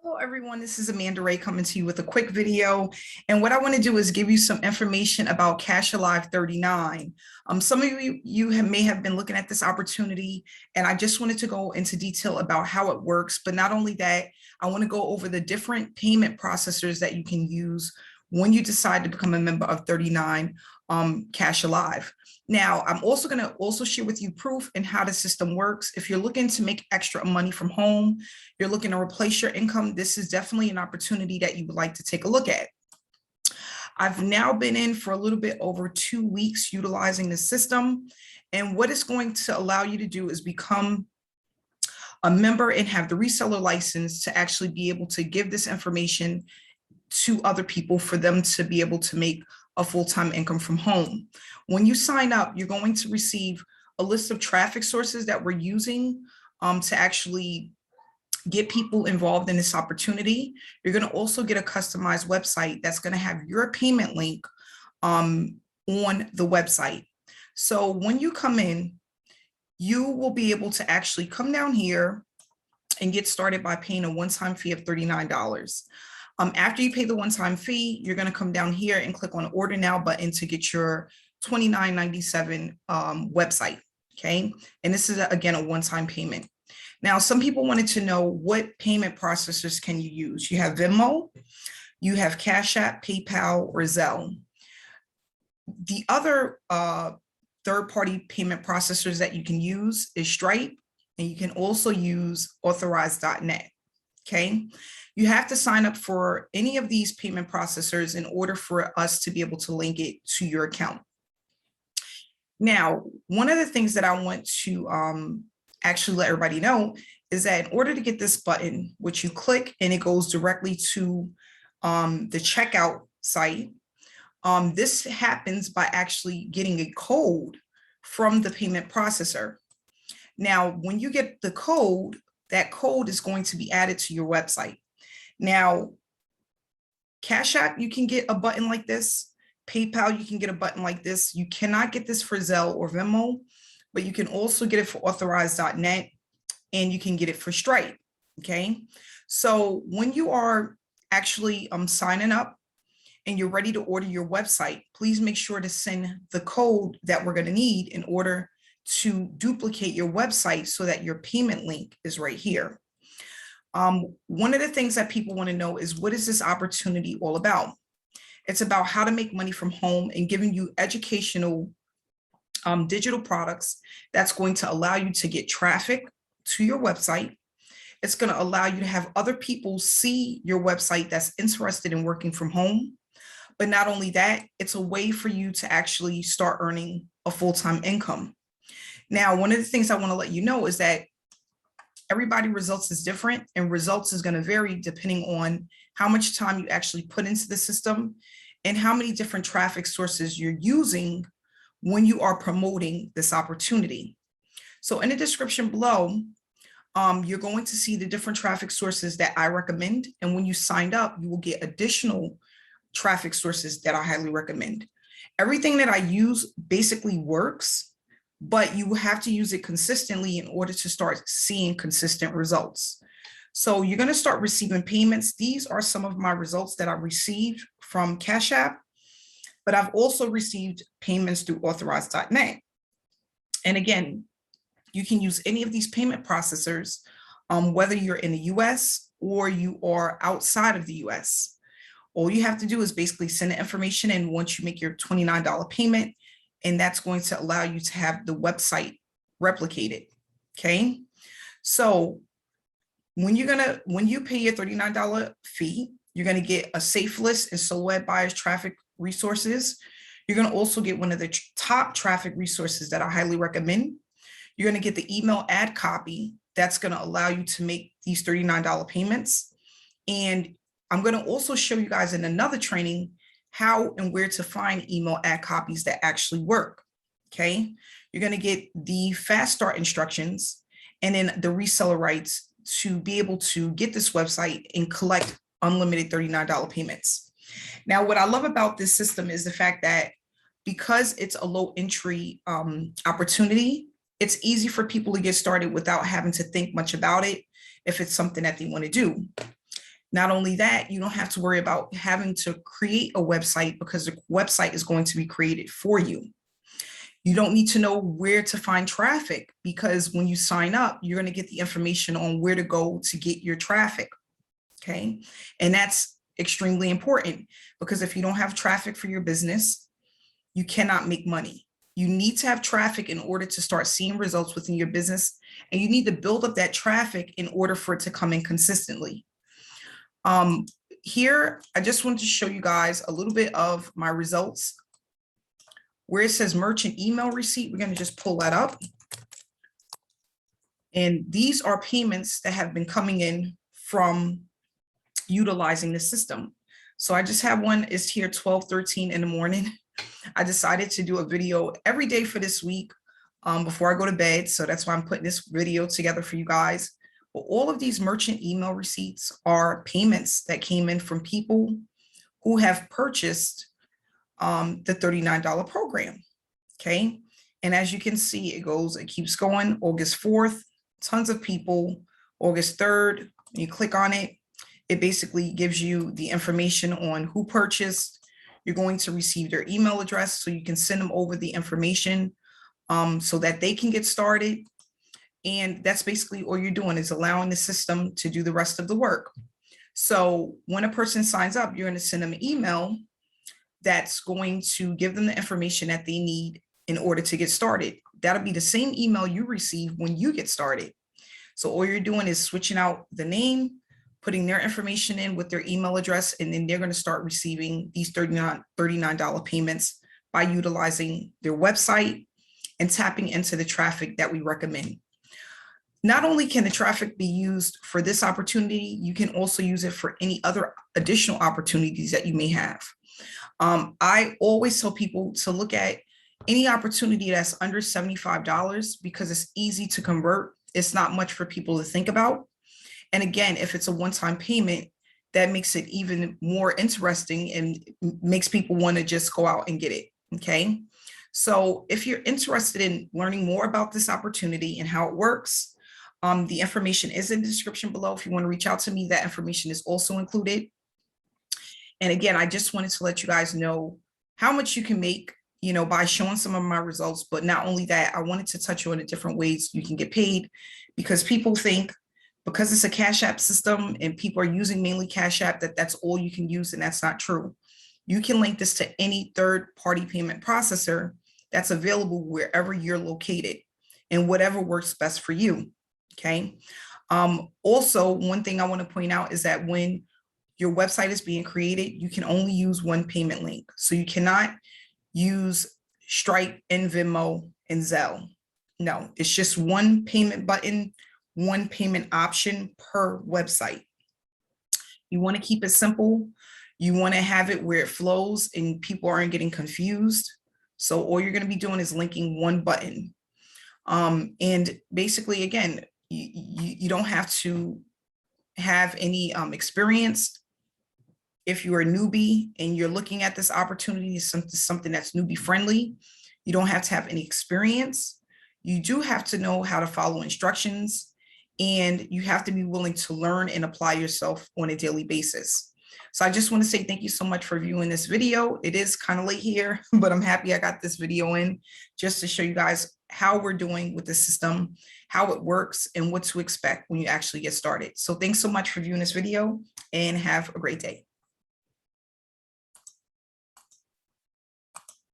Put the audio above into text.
Hello, everyone. This is Amanda Ray coming to you with a quick video. And what I want to do is give you some information about Cashalive39. Some of may have been looking at this opportunity, and I just wanted to go into detail about how it works. But not only that, I want to go over the different payment processors that you can use when you decide to become a member of 39 Cashalive. Now, I'm also going to share with you proof and how the system works. If you're looking to make extra money from home, you're looking to replace your income, this is definitely an opportunity that you would like to take a look at. I've now been in for a little bit over 2 weeks utilizing the system. And what it's going to allow you to do is become a member and have the reseller license to actually be able to give this information to other people for them to be able to make a full-time income from home. When you sign up, you're going to receive a list of traffic sources that we're using to actually get people involved in this opportunity. You're going to also get a customized website that's going to have your payment link on the website. So when you come in, you will be able to actually come down here and get started by paying a one-time fee of $39. After you pay the one-time fee, you're going to come down here and click on Order Now button to get your $29.97 website. Okay. And this is, again, a one-time payment. Now, some people wanted to know what payment processors can you use. You have Venmo, you have Cash App, PayPal, or Zelle. The other third-party payment processors that you can use is Stripe, and you can also use Authorize.net. Okay. You have to sign up for any of these payment processors in order for us to be able to link it to your account. Now, one of the things that I want to actually let everybody know is that in order to get this button, which you click and it goes directly to the checkout site, this happens by actually getting a code from the payment processor. Now, when you get the code, that code is going to be added to your website. Now, Cash App, you can get a button like this. PayPal, you can get a button like this. You cannot get this for Zelle or Venmo, but you can also get it for Authorize.net, and you can get it for Stripe. Okay. So when you are actually signing up and you're ready to order your website, please make sure to send the code that we're going to need in order to duplicate your website so that your payment link is right here. One of the things that people want to know is, what is this opportunity all about? It's about how to make money from home and giving you educational digital products that's going to allow you to get traffic to your website. It's going to allow you to have other people see your website that's interested in working from home. But not only that, it's a way for you to actually start earning a full-time income. Now, one of the things I want to let you know is that everybody results is different, and results is going to vary depending on how much time you actually put into the system and how many different traffic sources you're using when you are promoting this opportunity. So in the description below, you're going to see the different traffic sources that I recommend. And when you signed up, you will get additional traffic sources that I highly recommend. Everything that I use basically works, but you have to use it consistently in order to start seeing consistent results. So you're going to start receiving payments. These are some of my results that I received from Cash App, but I've also received payments through Authorize.net. And again, you can use any of these payment processors, whether you're in the US or you are outside of the US. All you have to do is basically send the information in once you make your $29 payment, and that's going to allow you to have the website replicated. Okay. So when you pay your $39 fee, you're going to get a safe list and silhouette buyers traffic resources. You're going to also get one of the top traffic resources that I highly recommend. You're going to get the email ad copy that's going to allow you to make these $39 payments. And I'm going to also show you guys in another training how and where to find email ad copies that actually work. Okay. You're going to get the fast start instructions and then the reseller rights to be able to get this website and collect unlimited $39 payments. Now, what I love about this system is the fact that because it's a low entry opportunity, it's easy for people to get started without having to think much about it if it's something that they want to do. Not only that, you don't have to worry about having to create a website because the website is going to be created for you. You don't need to know where to find traffic because when you sign up, you're going to get the information on where to go to get your traffic. Okay. And that's extremely important because if you don't have traffic for your business, you cannot make money. You need to have traffic in order to start seeing results within your business. And you need to build up that traffic in order for it to come in consistently. Here, I just wanted to show you guys a little bit of my results. Where it says merchant email receipt, we're going to just pull that up. And these are payments that have been coming in from utilizing the system. So I just have one, it's here 12:13 in the morning. I decided to do a video every day for this week before I go to bed. So that's why I'm putting this video together for you guys. But all of these merchant email receipts are payments that came in from people who have purchased the $39 program. Okay. And as you can see, it keeps going. August 4th, tons of people. August 3rd, when you click on it, it basically gives you the information on who purchased. You're going to receive their email address so you can send them over the information so that they can get started. And that's basically all you're doing is allowing the system to do the rest of the work. So when a person signs up, you're going to send them an email that's going to give them the information that they need in order to get started. That'll be the same email you receive when you get started. So all you're doing is switching out the name, putting their information in with their email address, and then they're going to start receiving these $39 payments by utilizing their website and tapping into the traffic that we recommend. Not only can the traffic be used for this opportunity, you can also use it for any other additional opportunities that you may have. I always tell people to look at any opportunity that's under $75 because it's easy to convert. It's not much for people to think about. And again, if it's a one-time payment, that makes it even more interesting and makes people want to just go out and get it. Okay. So if you're interested in learning more about this opportunity and how it works, the information is in the description below. If you want to reach out to me, that information is also included. And again, I just wanted to let you guys know how much you can make, by showing some of my results. But not only that, I wanted to touch on the different ways you can get paid because people think because it's a Cash App system and people are using mainly Cash App, that's all you can use. And that's not true. You can link this to any third-party payment processor that's available wherever you're located and whatever works best for you. Okay. Also, one thing I want to point out is that when your website is being created, you can only use one payment link. So you cannot use Stripe and Venmo and Zelle. No, it's just one payment button, one payment option per website. You want to keep it simple. You want to have it where it flows and people aren't getting confused. So all you're going to be doing is linking one button. And basically, again, you don't have to have any experience. If you're a newbie and you're looking at this opportunity, something that's newbie friendly, you don't have to have any experience. You do have to know how to follow instructions, and you have to be willing to learn and apply yourself on a daily basis. So I just want to say thank you so much for viewing this video. It is kind of late here, but I'm happy I got this video in just to show you guys how we're doing with the system, how it works, and what to expect when you actually get started. So thanks so much for viewing this video and have a great day.